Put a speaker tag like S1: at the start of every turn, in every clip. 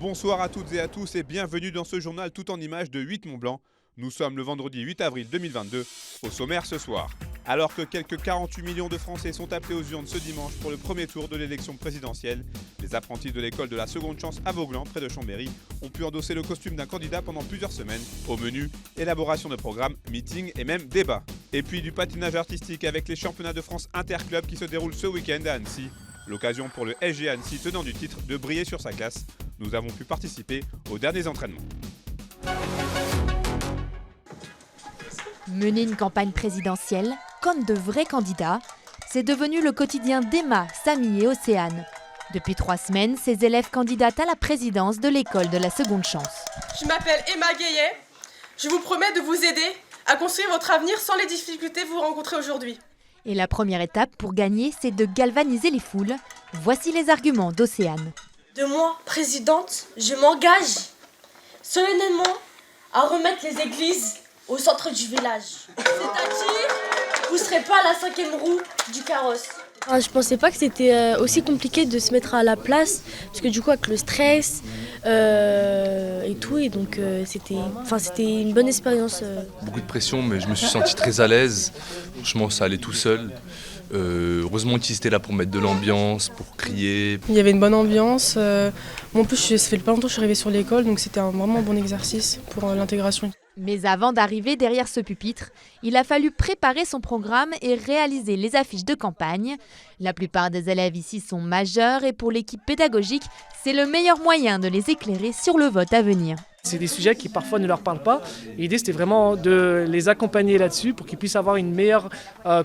S1: Bonsoir à toutes et à tous et bienvenue dans ce journal tout en images de 8 Mont-Blanc. Nous sommes le vendredi 8 avril 2022. Au sommaire ce soir, alors que quelques 48 millions de Français sont appelés aux urnes ce dimanche pour le premier tour de l'élection présidentielle, les apprentis de l'école de la seconde chance à Vauglan, près de Chambéry, ont pu endosser le costume d'un candidat pendant plusieurs semaines. Au menu, élaboration de programmes, meetings et même débats. Et puis du patinage artistique avec les championnats de France interclubs qui se déroulent ce week-end à Annecy. L'occasion pour le SG Annecy, tenant du titre, de briller sur sa classe. Nous avons pu participer aux derniers entraînements.
S2: Mener une campagne présidentielle, comme de vrais candidats, c'est devenu le quotidien d'Emma, Samy et Océane. Depuis 3 semaines, ces élèves candidatent à la présidence de l'école de la seconde chance.
S3: Je m'appelle Emma Guillet. Je vous promets de vous aider à construire votre avenir sans les difficultés que vous rencontrez aujourd'hui.
S2: Et la première étape pour gagner, c'est de galvaniser les foules. Voici les arguments d'Océane.
S4: De moi, présidente, je m'engage solennellement à remettre les églises au centre du village. C'est-à-dire, vous ne serez pas à la 5e roue du carrosse.
S5: Je pensais pas que c'était aussi compliqué de se mettre à la place, parce que du coup avec le stress et tout, et donc c'était une bonne expérience.
S6: Beaucoup de pression, mais je me suis senti très à l'aise. Franchement, ça allait tout seul. Heureusement qu'ils étaient là pour mettre de l'ambiance, pour crier.
S3: Il y avait une bonne ambiance. Moi, en plus, ça fait pas longtemps que je suis arrivée sur l'école, donc c'était vraiment un bon exercice pour l'intégration.
S2: Mais avant d'arriver derrière ce pupitre, il a fallu préparer son programme et réaliser les affiches de campagne. La plupart des élèves ici sont majeurs et pour l'équipe pédagogique, c'est le meilleur moyen de les éclairer sur le vote à venir.
S7: C'est des sujets qui parfois ne leur parlent pas. L'idée, c'était vraiment de les accompagner là-dessus pour qu'ils puissent avoir une meilleure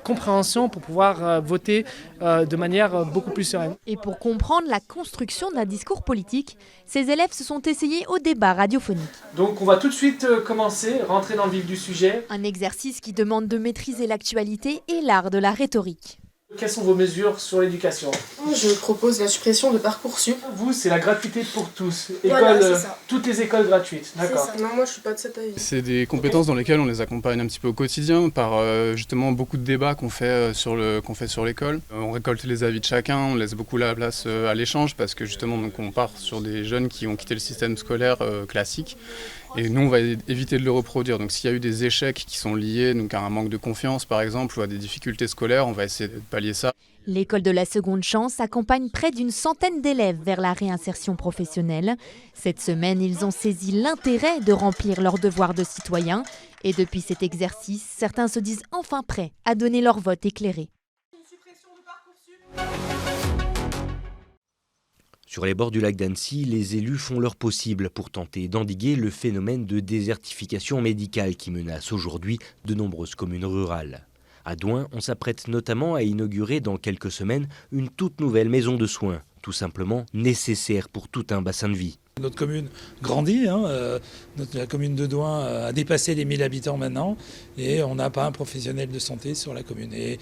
S7: compréhension pour pouvoir voter de manière beaucoup plus sereine.
S2: Et pour comprendre la construction d'un discours politique, ces élèves se sont essayés au débat radiophonique.
S7: Donc on va tout de suite commencer, rentrer dans le vif du sujet.
S2: Un exercice qui demande de maîtriser l'actualité et l'art de la rhétorique.
S7: Quelles sont vos mesures sur l'éducation ?
S3: Je propose la suppression de Parcoursup.
S7: Vous, c'est la gratuité pour tous.
S3: Voilà, c'est ça.
S7: Toutes les écoles gratuites, d'accord.
S3: Non, moi je suis pas de cet avis.
S8: C'est des compétences dans lesquelles on les accompagne un petit peu au quotidien par justement beaucoup de débats qu'on fait sur l'école. On récolte les avis de chacun, on laisse beaucoup la place à l'échange parce que justement donc, on part sur des jeunes qui ont quitté le système scolaire classique. Et nous, on va éviter de le reproduire. Donc s'il y a eu des échecs qui sont liés donc, à un manque de confiance, par exemple, ou à des difficultés scolaires, on va essayer de pallier ça.
S2: L'école de la seconde chance accompagne près d'une centaine d'élèves vers la réinsertion professionnelle. Cette semaine, ils ont saisi l'intérêt de remplir leurs devoirs de citoyens. Et depuis cet exercice, certains se disent enfin prêts à donner leur vote éclairé.
S9: Sur les bords du lac d'Annecy, les élus font leur possible pour tenter d'endiguer le phénomène de désertification médicale qui menace aujourd'hui de nombreuses communes rurales. À Douin, on s'apprête notamment à inaugurer dans quelques semaines une toute nouvelle maison de soins, tout simplement nécessaire pour tout un bassin de vie.
S10: Notre commune grandit, la commune de Douin a dépassé les 1000 habitants maintenant et on n'a pas un professionnel de santé sur la commune. Et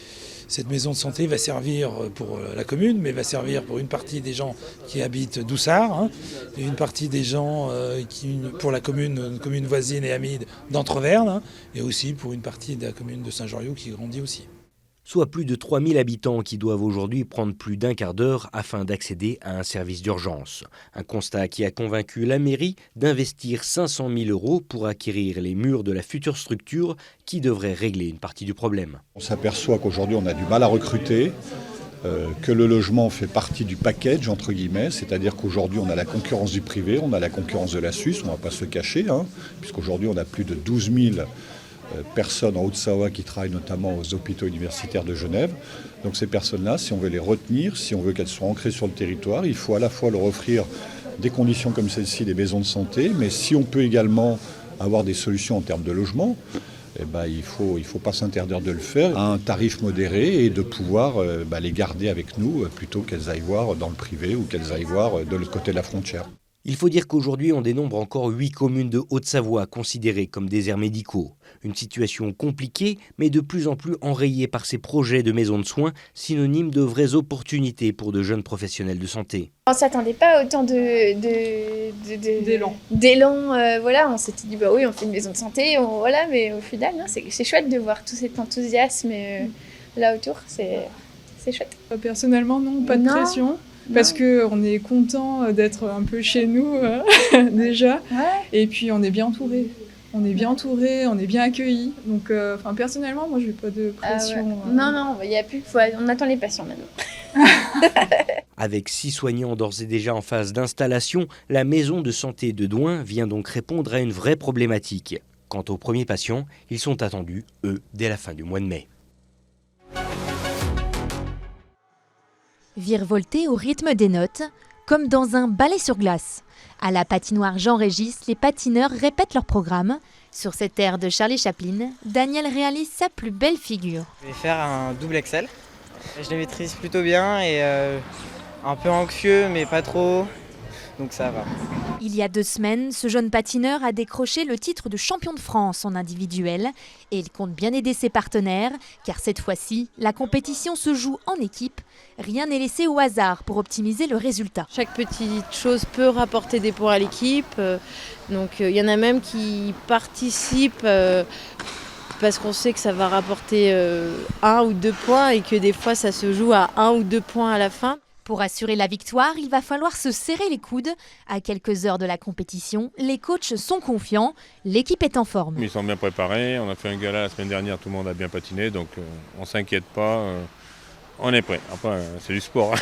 S10: cette maison de santé va servir pour la commune, mais va servir pour une partie des gens qui habitent Doussard, et une partie des gens pour la commune voisine et amie d'Entreverne, et aussi pour une partie de la commune de Saint-Joriot qui grandit aussi.
S9: Soit plus de 3000 habitants qui doivent aujourd'hui prendre plus d'un quart d'heure afin d'accéder à un service d'urgence. Un constat qui a convaincu la mairie d'investir 500 000 € pour acquérir les murs de la future structure qui devrait régler une partie du problème.
S11: On s'aperçoit qu'aujourd'hui on a du mal à recruter, que le logement fait partie du package entre guillemets, c'est-à-dire qu'aujourd'hui on a la concurrence du privé, on a la concurrence de la Suisse, on ne va pas se cacher, puisqu'aujourd'hui on a plus de 12 000 personnes en Haute-Savoie qui travaillent notamment aux hôpitaux universitaires de Genève. Donc ces personnes-là, si on veut les retenir, si on veut qu'elles soient ancrées sur le territoire, il faut à la fois leur offrir des conditions comme celle-ci, des maisons de santé, mais si on peut également avoir des solutions en termes de logement, il faut pas s'interdire de le faire à un tarif modéré et de pouvoir les garder avec nous plutôt qu'elles aillent voir dans le privé ou qu'elles aillent voir de l'autre côté de la frontière.
S9: Il faut dire qu'aujourd'hui, on dénombre encore 8 communes de Haute-Savoie considérées comme déserts médicaux. Une situation compliquée, mais de plus en plus enrayée par ces projets de maisons de soins, synonymes de vraies opportunités pour de jeunes professionnels de santé.
S12: On ne s'attendait pas à autant d'élan. Voilà, on s'était dit, bah oui, on fait une maison de santé, mais au final, c'est chouette de voir tout cet enthousiasme là autour, c'est chouette.
S13: Personnellement, non, pas de pression. parce qu'on est content d'être un peu chez nous déjà, et puis on est bien entouré. On est bien entouré, on est bien accueillis. Donc, personnellement, moi, je n'ai pas de pression.
S12: Non, il y a plus. On attend les patients maintenant.
S9: Avec 6 soignants d'ores et déjà en phase d'installation, la maison de santé de Douin vient donc répondre à une vraie problématique. Quant aux premiers patients, ils sont attendus, eux, dès la fin du mois de mai.
S2: Virevolter au rythme des notes, comme dans un ballet sur glace. À la patinoire Jean-Régis, les patineurs répètent leur programme. Sur cette aire de Charlie Chaplin, Daniel réalise sa plus belle figure.
S14: Je vais faire un double XL. Je les maîtrise plutôt bien et un peu anxieux, mais pas trop. Donc ça va.
S2: Il y a 2 semaines, ce jeune patineur a décroché le titre de champion de France en individuel et il compte bien aider ses partenaires car cette fois-ci, la compétition se joue en équipe. Rien n'est laissé au hasard pour optimiser le résultat.
S5: Chaque petite chose peut rapporter des points à l'équipe. Donc il y en a même qui participent parce qu'on sait que ça va rapporter 1 ou 2 points et que des fois ça se joue à 1 ou 2 points à la fin.
S2: Pour assurer la victoire, il va falloir se serrer les coudes. À quelques heures de la compétition, les coachs sont confiants, l'équipe est en forme.
S15: Ils sont bien préparés, on a fait un gala la semaine dernière, tout le monde a bien patiné, donc on ne s'inquiète pas, on est prêt. Après, c'est du sport.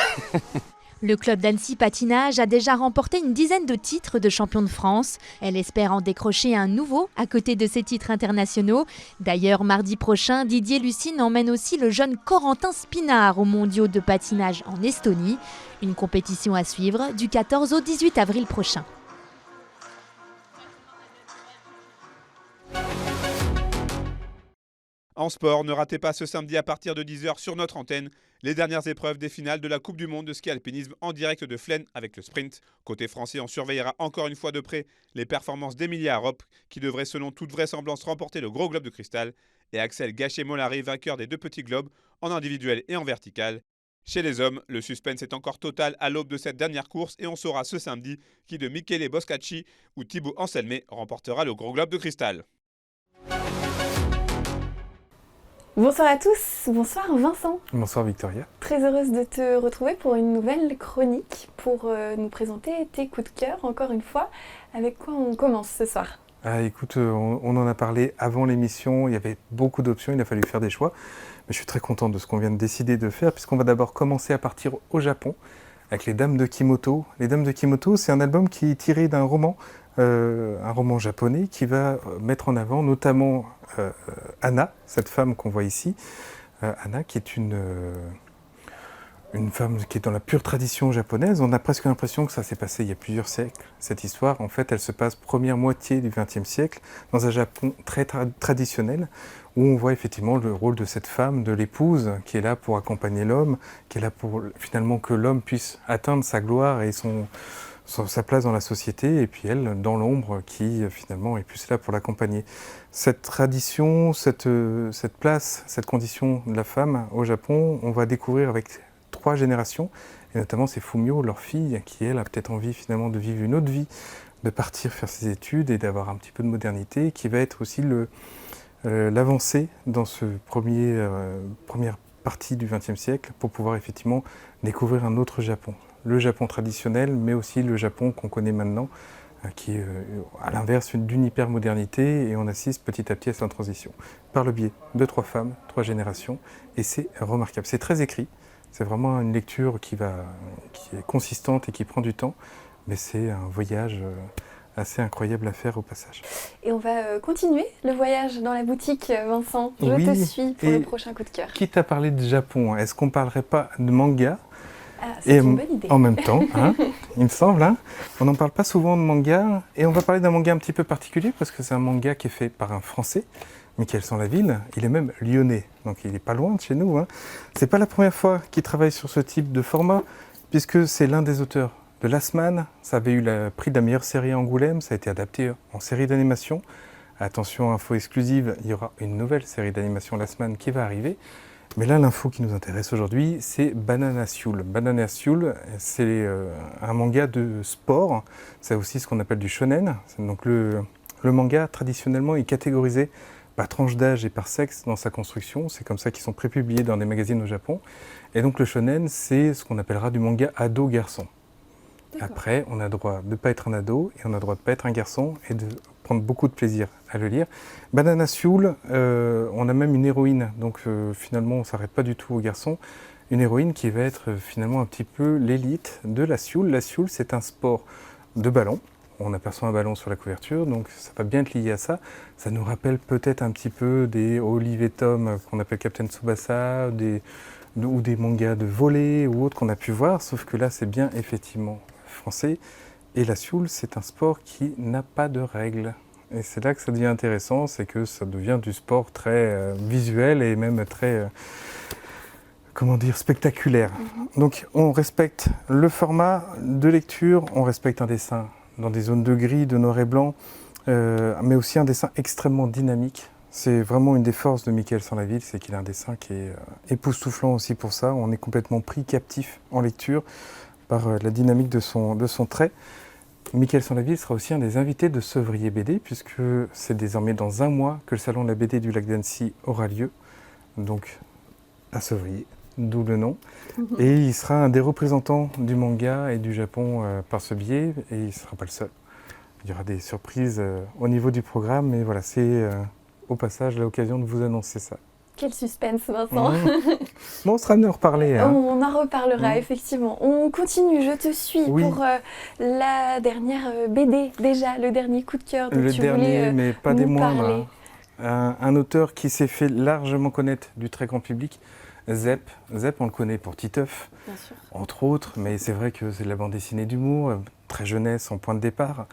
S2: Le club d'Annecy Patinage a déjà remporté une dizaine de titres de champion de France. Elle espère en décrocher un nouveau à côté de ses titres internationaux. D'ailleurs, mardi prochain, Didier Lucine emmène aussi le jeune Corentin Spinard aux mondiaux de patinage en Estonie. Une compétition à suivre du 14 au 18 avril prochain.
S1: En sport, ne ratez pas ce samedi à partir de 10h sur notre antenne les dernières épreuves des finales de la Coupe du Monde de ski alpinisme en direct de Flaine avec le sprint. Côté français, on surveillera encore une fois de près les performances d'Emilia Arop qui devrait selon toute vraisemblance remporter le gros globe de cristal et Axel Gachet-Mollary vainqueur des 2 petits globes en individuel et en vertical. Chez les hommes, le suspense est encore total à l'aube de cette dernière course et on saura ce samedi qui de Michele Boscacci ou Thibaut Anselmet remportera le gros globe de cristal.
S16: Bonsoir à tous, bonsoir Vincent.
S17: Bonsoir Victoria.
S16: Très heureuse de te retrouver pour une nouvelle chronique pour nous présenter tes coups de cœur encore une fois. Avec quoi on commence ce soir ?
S17: Écoute, on en a parlé avant l'émission, il y avait beaucoup d'options, il a fallu faire des choix. Mais je suis très content de ce qu'on vient de décider de faire puisqu'on va d'abord commencer à partir au Japon avec les Dames de Kimoto. Les Dames de Kimoto, c'est un album qui est tiré d'un roman japonais qui va mettre en avant notamment Anna, cette femme qu'on voit ici. Anna qui est une femme qui est dans la pure tradition japonaise. On a presque l'impression que ça s'est passé il y a plusieurs siècles. Cette histoire, en fait, elle se passe première moitié du XXe siècle dans un Japon très traditionnel où on voit effectivement le rôle de cette femme, de l'épouse qui est là pour accompagner l'homme, qui est là pour finalement que l'homme puisse atteindre sa gloire et sa place dans la société, et puis elle, dans l'ombre, qui finalement est plus là pour l'accompagner. Cette tradition, cette place, cette condition de la femme au Japon, on va découvrir avec 3 générations, et notamment c'est Fumio, leur fille, qui elle a peut-être envie finalement de vivre une autre vie, de partir faire ses études et d'avoir un petit peu de modernité, qui va être aussi l'avancée dans ce première partie du XXe siècle pour pouvoir effectivement découvrir un autre Japon. Le Japon traditionnel, mais aussi le Japon qu'on connaît maintenant, qui est à l'inverse d'une hypermodernité, et on assiste petit à petit à sa transition, par le biais de 3 femmes, 3 générations, et c'est remarquable. C'est très écrit, c'est vraiment une lecture qui est consistante et qui prend du temps, mais c'est un voyage assez incroyable à faire au passage.
S16: Et on va continuer le voyage dans la boutique, Vincent. Je te suis pour le prochain coup de cœur.
S17: Quitte à parler de Japon, est-ce qu'on ne parlerait pas de manga ?
S16: C'est une bonne idée.
S17: En même temps, il me semble, on n'en parle pas souvent de manga, et on va parler d'un manga un petit peu particulier, parce que c'est un manga qui est fait par un Français, Michael Sans-Laville, il est même lyonnais, donc il n'est pas loin de chez nous. C'est pas la première fois qu'il travaille sur ce type de format, puisque c'est l'un des auteurs de Last Man, ça avait eu le prix de la meilleure série à Angoulême, ça a été adapté en série d'animation. Attention, info exclusive, il y aura une nouvelle série d'animation Last Man qui va arriver. Mais là, l'info qui nous intéresse aujourd'hui, c'est Banana Soul. Banana Soul, c'est un manga de sport. C'est aussi ce qu'on appelle du shonen. Donc le manga, traditionnellement, est catégorisé par tranche d'âge et par sexe dans sa construction. C'est comme ça qu'ils sont prépubliés dans des magazines au Japon. Et donc le shonen, c'est ce qu'on appellera du manga ado-garçon. Après, on a droit de ne pas être un ado et on a droit de ne pas être un garçon et de prendre beaucoup de plaisir à le lire. Banana Soul, on a même une héroïne, donc finalement on ne s'arrête pas du tout aux garçons. Une héroïne qui va être finalement un petit peu l'élite de la Soul. La Soul, c'est un sport de ballon. On aperçoit un ballon sur la couverture, donc ça va bien être lié à ça. Ça nous rappelle peut-être un petit peu des Olive et Tom qu'on appelle Captain Tsubasa, ou des mangas de volley ou autres qu'on a pu voir, sauf que là c'est bien effectivement français. Et la Soul, c'est un sport qui n'a pas de règles. Et c'est là que ça devient intéressant, c'est que ça devient du sport très visuel et même très, spectaculaire. Donc on respecte le format de lecture, on respecte un dessin dans des zones de gris, de noir et blanc, mais aussi un dessin extrêmement dynamique. C'est vraiment une des forces de Mickaël Sans-la-Ville, c'est qu'il a un dessin qui est époustouflant aussi pour ça. On est complètement pris captif en lecture par la dynamique de son trait. Mickaël Sans-la-Ville sera aussi un des invités de Sevrier BD, puisque c'est désormais dans un mois que le salon de la BD du Lac d'Annecy aura lieu, donc à Sevrier, d'où le nom. Et il sera un des représentants du manga et du Japon par ce biais, et il ne sera pas le seul. Il y aura des surprises au niveau du programme, mais voilà, c'est au passage l'occasion de vous annoncer ça.
S16: Quel suspense, Vincent.
S17: Bon, on sera amené à en reparler. Hein.
S16: On en reparlera, effectivement. On continue, je te suis pour la dernière BD, déjà, le dernier coup de cœur dont tu voulais
S17: mais pas des moindres.
S16: Hein.
S17: Un auteur qui s'est fait largement connaître du très grand public, Zep. Zep, on le connaît pour Titeuf, entre autres, mais c'est vrai que c'est de la bande dessinée d'humour, très jeunesse en point de départ.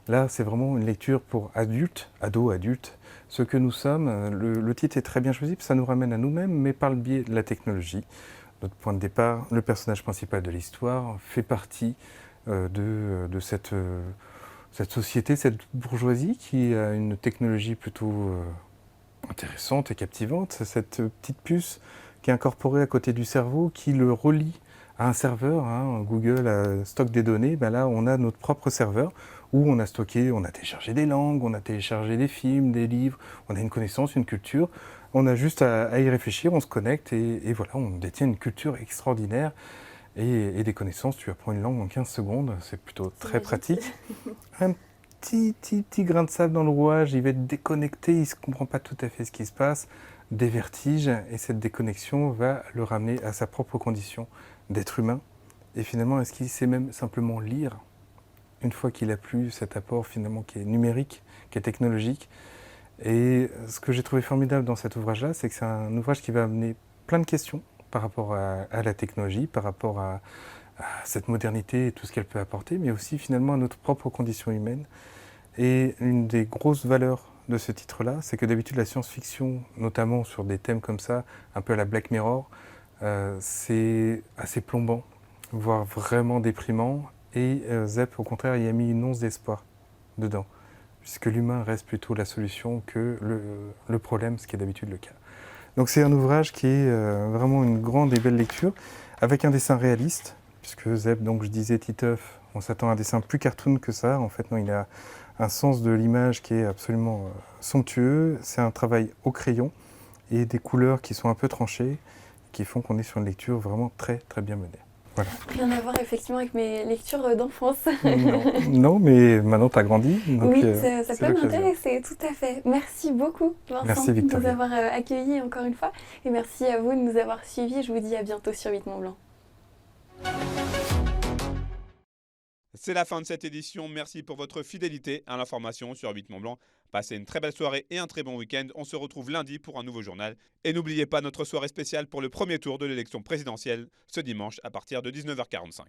S17: Là, c'est vraiment une lecture pour adultes, ados, adultes. Ce que nous sommes, le titre est très bien choisi, ça nous ramène à nous-mêmes, mais par le biais de la technologie. Notre point de départ, le personnage principal de l'histoire, fait partie de cette société, cette bourgeoisie qui a une technologie plutôt intéressante et captivante. Cette petite puce qui est incorporée à côté du cerveau, qui le relie à un serveur. Google stocke des données, là on a notre propre serveur où on a stocké, on a téléchargé des langues, on a téléchargé des films, des livres, on a une connaissance, une culture. On a juste à y réfléchir, on se connecte et voilà, on détient une culture extraordinaire et des connaissances. Tu apprends une langue en 15 secondes, c'est plutôt très pratique. Un petit grain de sable dans le rouage, il va être déconnecté, il ne comprend pas tout à fait ce qui se passe, des vertiges, et cette déconnexion va le ramener à sa propre condition d'être humain. Et finalement, est-ce qu'il sait même simplement lire une fois qu'il a plus cet apport finalement qui est numérique, qui est technologique. Et ce que j'ai trouvé formidable dans cet ouvrage-là, c'est que c'est un ouvrage qui va amener plein de questions par rapport à la technologie, par rapport à cette modernité et tout ce qu'elle peut apporter, mais aussi finalement à notre propre condition humaine. Et une des grosses valeurs de ce titre-là, c'est que d'habitude la science-fiction, notamment sur des thèmes comme ça, un peu à la Black Mirror, c'est assez plombant, voire vraiment déprimant. Et Zep, au contraire, il a mis une once d'espoir dedans, puisque l'humain reste plutôt la solution que le problème, ce qui est d'habitude le cas. Donc c'est un ouvrage qui est vraiment une grande et belle lecture, avec un dessin réaliste, puisque Zep, donc je disais Titeuf, on s'attend à un dessin plus cartoon que ça. En fait, non, il a un sens de l'image qui est absolument somptueux. C'est un travail au crayon et des couleurs qui sont un peu tranchées, qui font qu'on est sur une lecture vraiment très très bien menée. Voilà.
S16: Rien à voir effectivement avec mes lectures d'enfance.
S17: Non, mais maintenant tu as grandi. Donc,
S16: oui, ça peut m'intéresser, tout à fait. Merci beaucoup Vincent de nous avoir accueillis encore une fois. Et merci à vous de nous avoir suivis. Je vous dis à bientôt sur 8 Mont Blanc.
S1: C'est la fin de cette édition. Merci pour votre fidélité à l'information sur 8 Mont Blanc. Passez une très belle soirée et un très bon week-end. On se retrouve lundi pour un nouveau journal. Et n'oubliez pas notre soirée spéciale pour le premier tour de l'élection présidentielle ce dimanche à partir de 19h45.